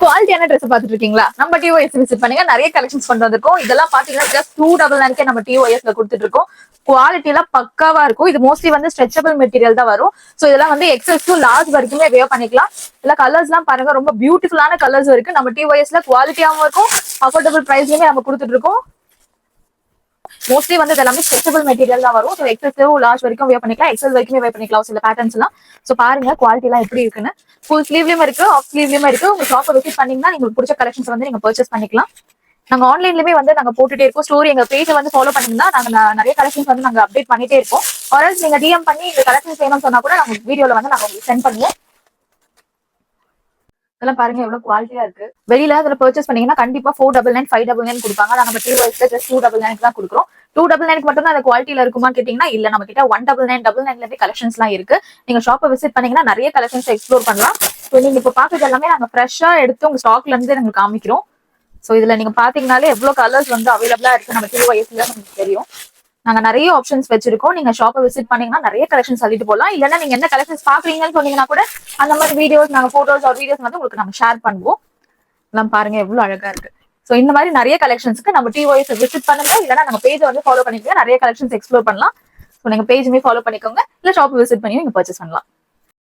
குவாலிட்டியான ட்ரெஸ் பாத்துட்டு இருக்கீங்களா? நம்ம டிஓஎஸ் விசிட் பண்ணுங்க. நிறைய கலெக்ஷன்ஸ் கொண்டு வந்திருக்கோம். இதெல்லாம் பாத்தீங்கன்னா ஜஸ்ட் 299 நம்ம டிஓஎஸ்ல கொடுத்துட்டு இருக்கோம். குவாலிட்டி எல்லாம் பக்காவா இருக்கும். இது மோஸ்ட்லி வந்து ஸ்ட்ரெச்சபிள் மெட்டீரியல் தான் வரும். சோ இதெல்லாம் வந்து எக்ஸஸ் டு லார்ஜ் வரைக்குமே வேர் பண்ணிக்கலாம். இல்ல கலர்ஸ் எல்லாம் பாருங்க, ரொம்ப பியூட்டிஃபுல்லான கலர்ஸ் இருக்கு. நம்ம டிஓஎஸ்ல குவாலிட்டியாவும் இருக்கும், அஃபோர்டபுள் பிரைஸ்லயுமே நம்ம கொடுத்துட்டு இருக்கோம். மோஸ்ட்லி வந்து எல்லாமே ஸ்ட்ரெச்சபிள் மெட்டீரியல் தான் வரும். ஸோ எக்ஸசிவ் லார்ஜ் வரைக்கும் வேர் பண்ணிக்கலாம், எக்ஸல் வரைக்குமே வேர் பண்ணிக்கலாம் சில பேட்டர்ன்ஸ் எல்லாம். ஸோ பாருங்க குவாலிட்டி எல்லாம் எப்படி இருக்குன்னு. ஃபுல் ஸ்லீவ்லயும் இருக்கு, ஆஃப் ஸ்லீவ்லயும் இருக்கு. உங்க ஷாப்பை விசிட் பண்ணீங்கன்னா உங்களுக்கு பிடிச்ச கலெக்ஷன்ஸ் வந்து நீங்க பர்ச்சேஸ் பண்ணிக்கலாம். நாங்க ஆன்லைன்லயுமே வந்து நாங்க போட்டுட்டே இருக்கோம். ஸ்டோரி எங்க பேஜை வந்து ஃபாலோ பண்ணீங்கன்னா நாங்க நிறைய கலெக்ஷன்ஸ் வந்து நாங்க அப்டேட் பண்ணிட்டே இருக்கோம். ஆர்எல்ஸ் நீங்க டிஎம் பண்ணி இந்த கலெக்ஷன்ஸ் வேணும்னு சொன்னா கூட நாங்க வீடியோல வந்து நாங்க உங்களுக்கு சென்ட் பண்ணுவோம். இதெல்லாம் பாருங்க எவ்வளவு குவாலிட்டியா இருக்கு. வெளியில அதுல பர்ச்சேஸ் பண்ணீங்கன்னா கண்டிப்பா 499 599 கொடுப்பாங்க. நம்ம டிஓஎஸ்ல ஜஸ்ட் 299 தான் கொடுக்குறோம். 299 மட்டும் தான் அந்த குவாலிட்டியில இருக்குமா கேட்டீங்கன்னா இல்ல, நம்ம கிட்ட 199 கலெக்ஷன்ஸ் எல்லாம் இருக்கு. நீங்க ஷாப்பை விசிட் பண்ணீங்கன்னா நிறைய கலெக்ஷன்ஸ் எக்ஸ்ப்ளோர் பண்ணலாம். ஸோ நீங்க இப்ப பாக்குறது எல்லாமே நாங்க ஃப்ரெஷ்ஷா எடுத்து உங்க ஸ்டாக்ல இருந்து நாங்க காமிக்கிறோம். சோ இதுல நீங்க பாத்தீங்கன்னாலே எவ்வளவு கலர்ஸ் வந்து அவைலபிளா இருக்கு நம்ம டிஓஎஸ்ல நமக்கு தெரியும். நாங்க நிறைய ஆப்ஷன்ஸ் வச்சிருக்கோம். நீங்க ஷாப்பை விசிட் பண்ணீங்கன்னா நிறைய கலெக்ஷன்ஸ் சொல்லிட்டு போகலாம். இல்லன்னா நீங்க என்ன கலெக்ஷன்ஸ் பாக்குறீங்கன்னு சொன்னீங்கன்னா கூட அந்த மாதிரி வீடியோஸ் நாங்க போட்டோஸ் ஆர் வீடியோஸ் வந்து உங்களுக்கு நாங்க ஷேர் பண்ணுவோம். எல்லாம் பாருங்க எவ்வளவு அழகா இருக்கு. சோ இந்த மாதிரி நிறைய கலெக்ஷன்ஸ்க்கு நம்ம டிஓஎஸ் விசிட் பண்ணுங்க. இல்லன்னா நம்ம பேஜ் வந்து ஃபாலோ பண்ணிக்கோங்க. நிறைய கலெக்ஷன்ஸ் எக்ஸ்ப்ளோர் பண்ணலாம். சோ நீங்க பேஜுமே ஃபாலோ பண்ணிக்கோங்க, இல்ல ஷாப் விசிட் பண்ணி நீங்க பர்ச்சேஸ் பண்ணலாம்.